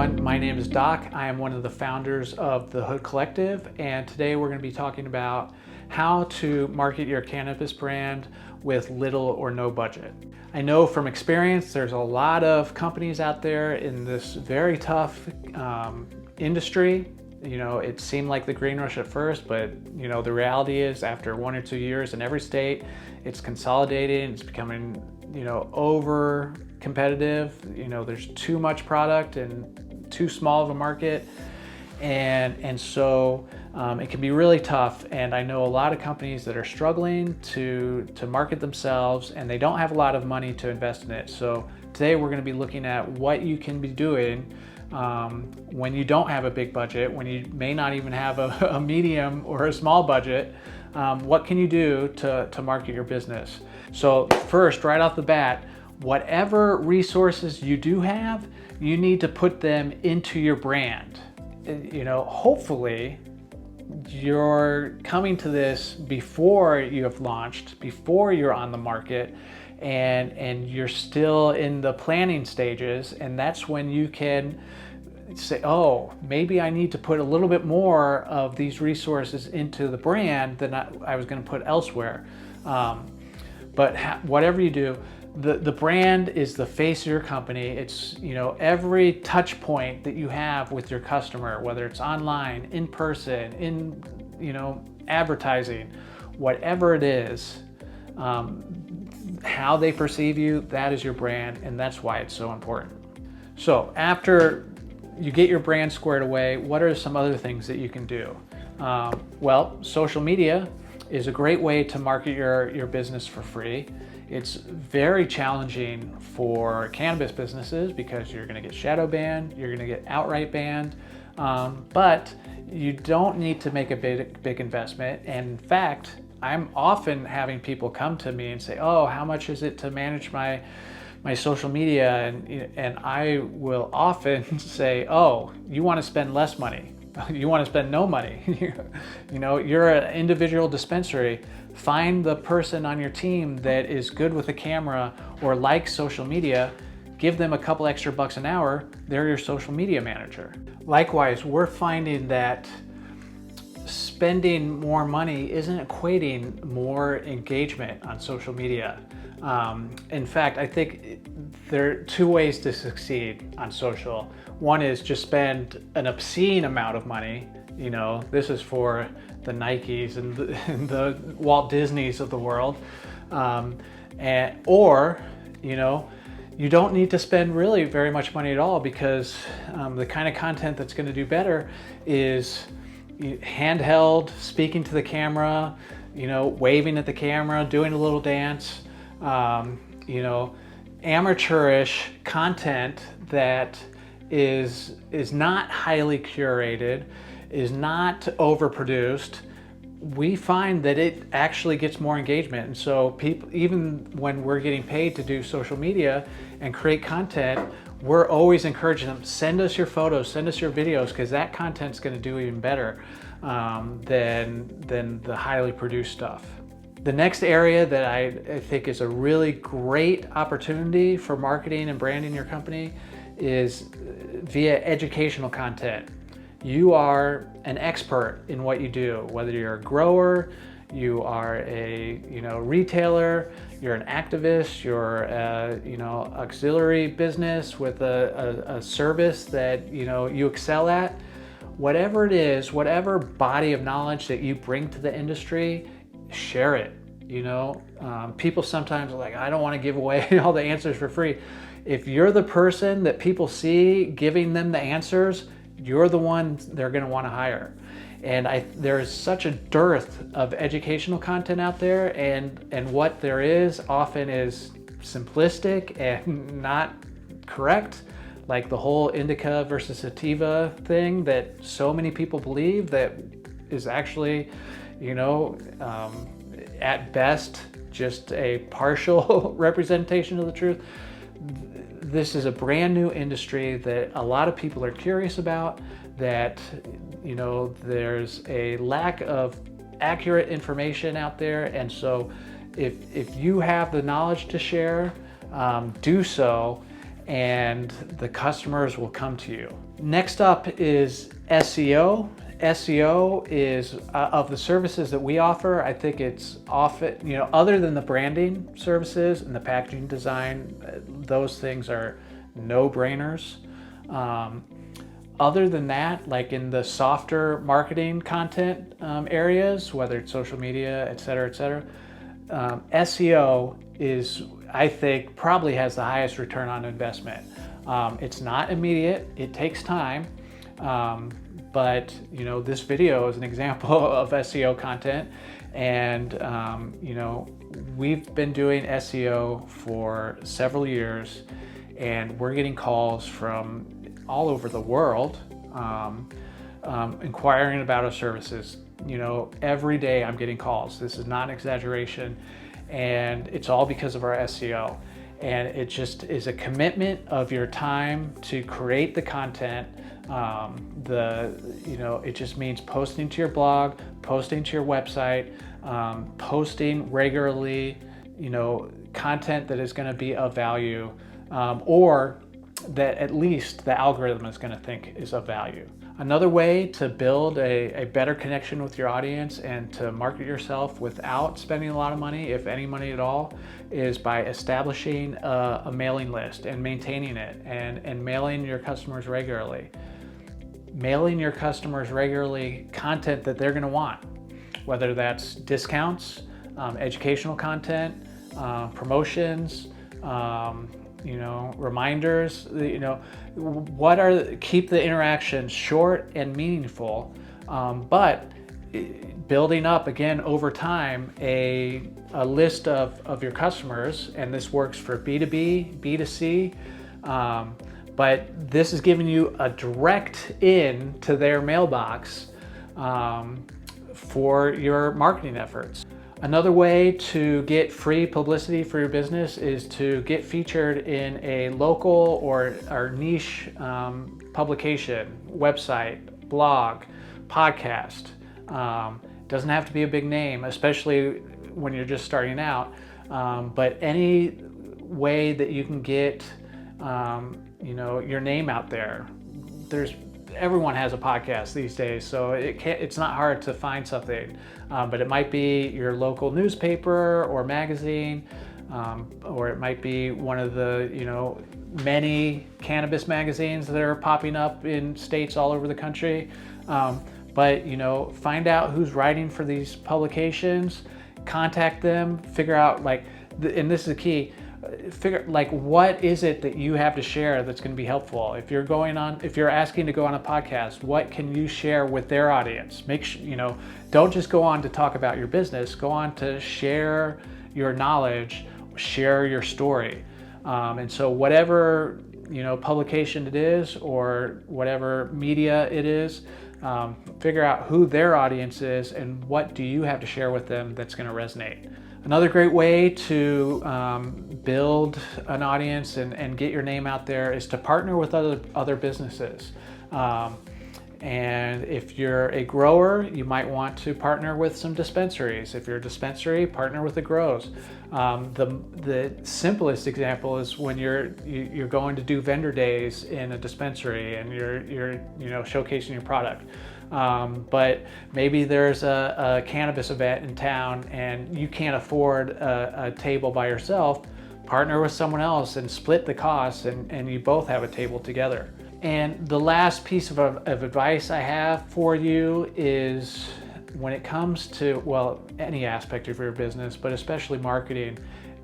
everyone, my name is Doc. I am one of the founders of the Hood Collective, and today we're going to be talking about how to market your cannabis brand with little or no budget. I know from experience there's a lot of companies out there in this very tough industry. You know, it seemed like the green rush at first, but you know, the reality is after 1 or 2 years in every state, it's consolidating, it's becoming, you know, over competitive. You know, there's too much product and too small of a market. And so it can be really tough. And I know a lot of companies that are struggling to market themselves, and they don't have a lot of money to invest in it. So today we're going to be looking at what you can be doing when you don't have a big budget, when you may not even have a medium or a small budget. What can you do to market your business? So first, right off the bat, whatever resources you do have, you need to put them into your brand. You know, hopefully you're coming to this before you have launched, before you're on the market, and you're still in the planning stages, and that's when you can say, oh, maybe I need to put a little bit more of these resources into the brand than I was going to put elsewhere. But whatever you do, the brand is the face of your company. It's, you know, every touch point that you have with your customer, whether it's online, in person, in, you know, advertising, whatever it is, how they perceive you, that is your brand, and that's why it's so important. So after you get your brand squared away, what are some other things that you can do? Well, social media is a great way to market your business for free. It's very challenging for cannabis businesses because you're going to get shadow banned, you're going to get outright banned, but you don't need to make a big investment. And in fact, I'm often having people come to me and say, oh, how much is it to manage my social media? And I will often say, oh, you want to spend less money. You want to spend no money. You know, you're an individual dispensary. Find the person on your team that is good with the camera or likes social media. Give them a couple extra bucks an hour. They're your social media manager. Likewise, we're finding that spending more money isn't equating more engagement on social media. In fact, I think there are two ways to succeed on social. One is just spend an obscene amount of money. You know, this is for the Nikes and the Walt Disneys of the world. Or, you know, you don't need to spend really very much money at all, because the kind of content that's going to do better is handheld, speaking to the camera, you know, waving at the camera, doing a little dance, you know, amateurish content that is not highly curated, is not overproduced. We find that it actually gets more engagement. And so people, even when we're getting paid to do social media and create content, we're always encouraging them, send us your photos, send us your videos, because that content's going to do even better than the highly produced stuff. The next area that I think is a really great opportunity for marketing and branding your company is via educational content. You are an expert in what you do, whether you're a grower, you are a, you know, retailer, you're an activist, you're a, you know, auxiliary business with a service that, you know, you excel at. Whatever it is, whatever body of knowledge that you bring to the industry, share it. You know, people sometimes are like, I don't want to give away all the answers for free. If you're the person that people see giving them the answers, you're the one they're going to want to hire. And there's such a dearth of educational content out there, and what there is often is simplistic and not correct, like the whole indica versus sativa thing that so many people believe that is actually, you know, at best just a partial representation of the truth. This is a brand new industry that a lot of people are curious about, that, you know, there's a lack of accurate information out there. And so if you have the knowledge to share, do so, and the customers will come to you. Next up is SEO. SEO is of the services that we offer, I think it's often, other than the branding services and the packaging design, those things are no-brainers. Other than that, like in the softer marketing content areas, whether it's social media, et cetera, SEO is, I think, probably has the highest return on investment. It's not immediate, it takes time, but this video is an example of SEO content, and we've been doing SEO for several years, and we're getting calls from all over the world inquiring about our services. Every day I'm getting calls. This is not an exaggeration, and it's all because of our SEO. And it just is a commitment of your time to create the content. It just means posting to your blog, posting to your website, posting regularly, content that is going to be of value, or that at least the algorithm is going to think is of value. Another way to build a better connection with your audience and to market yourself without spending a lot of money, if any money at all, is by establishing a mailing list and maintaining it and mailing your customers regularly. Mailing your customers regularly content that they're going to want, whether that's discounts, educational content, promotions, reminders, keep the interactions short and meaningful, but building up again over time a list of your customers, and this works for B2B, B2C, but this is giving you a direct in to their mailbox for your marketing efforts. Another way to get free publicity for your business is to get featured in a local or niche publication, website, blog, podcast. Doesn't have to be a big name, especially when you're just starting out, but any way that you can get your name out there. Everyone has a podcast these days, so it's not hard to find something, but it might be your local newspaper or magazine, or it might be one of the many cannabis magazines that are popping up in states all over the country. But find out who's writing for these publications, contact them, figure out and this is the key, what is it that you have to share that's going to be helpful. If you're asking to go on a podcast, what can you share with their audience? Make sure, don't just go on to talk about your business, go on to share your knowledge, share your story. And so whatever, publication it is or whatever media it is, figure out who their audience is and what do you have to share with them that's going to resonate. Another great way to build an audience and get your name out there is to partner with other businesses. And if you're a grower, you might want to partner with some dispensaries. If you're a dispensary, partner with the grows. The simplest example is when you're going to do vendor days in a dispensary and you're showcasing your product. But maybe there's a cannabis event in town and you can't afford a table by yourself. Partner with someone else and split the costs, and you both have a table together. And the last piece of advice I have for you is when it comes to, any aspect of your business, but especially marketing,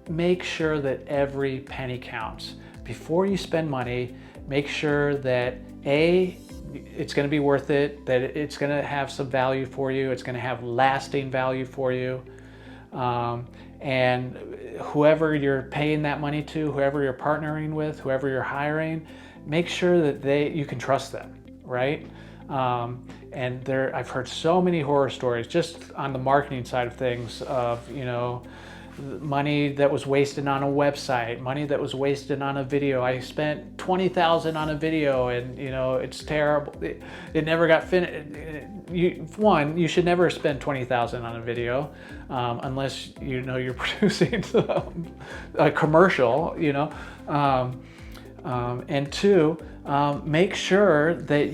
make sure that every penny counts. Before you spend money, make sure that it's going to be worth it, that it's going to have some value for you, it's going to have lasting value for you. And whoever you're paying that money to, whoever you're partnering with, whoever you're hiring, make sure that you can trust them, right? And I've heard so many horror stories just on the marketing side of things of, money that was wasted on a website, money that was wasted on a video. I spent $20,000 on a video and it's terrible. It never got finished. You should never spend $20,000 on a video unless you're producing a commercial, And two, make sure that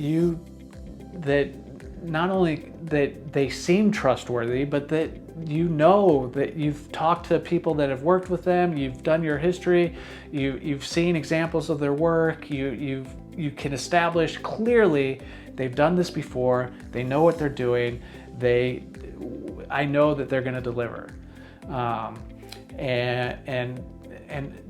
not only that they seem trustworthy, but that you know that you've talked to people that have worked with them, you've done your history, you've seen examples of their work, you can establish clearly they've done this before, they know what they're doing, I know that they're going to deliver. And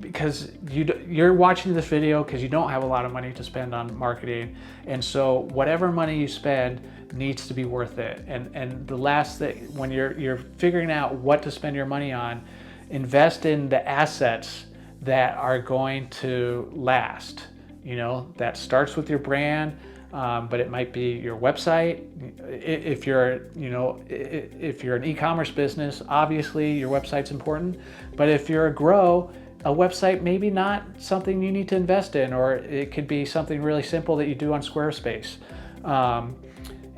because you're watching this video because you don't have a lot of money to spend on marketing, and so whatever money you spend needs to be worth it. And the last thing, when you're figuring out what to spend your money on, invest in the assets that are going to last. That starts with your brand, but it might be your website. If you're an e-commerce business, obviously your website's important. But if you're a grow, a website maybe not something you need to invest in, or it could be something really simple that you do on Squarespace.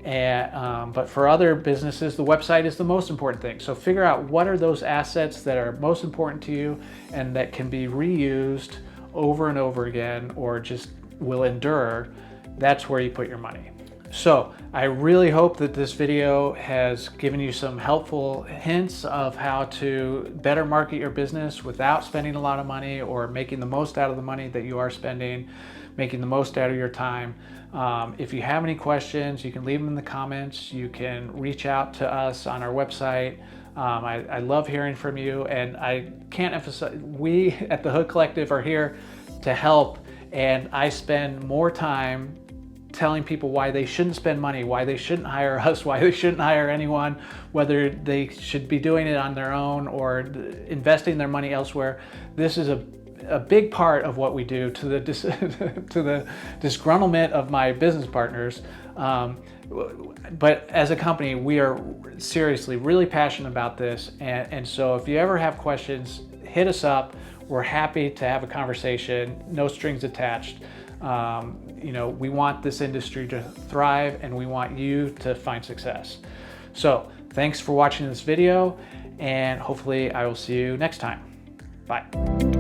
But for other businesses, the website is the most important thing. So figure out what are those assets that are most important to you and that can be reused over and over again, or just will endure. That's where you put your money. So I really hope that this video has given you some helpful hints of how to better market your business without spending a lot of money, or making the most out of the money that you are spending, making the most out of your time. If you have any questions, you can leave them in the comments. You can reach out to us on our website. I love hearing from you, and I can't emphasize, we at the Hood Collective are here to help, and I spend more time telling people why they shouldn't spend money, why they shouldn't hire us, why they shouldn't hire anyone, whether they should be doing it on their own or investing their money elsewhere. This is a big part of what we do, to the disgruntlement of my business partners. But as a company, we are seriously really passionate about this. And so if you ever have questions, hit us up. We're happy to have a conversation, no strings attached. We want this industry to thrive, and we want you to find success. So thanks for watching this video, and hopefully I will see you next time. Bye.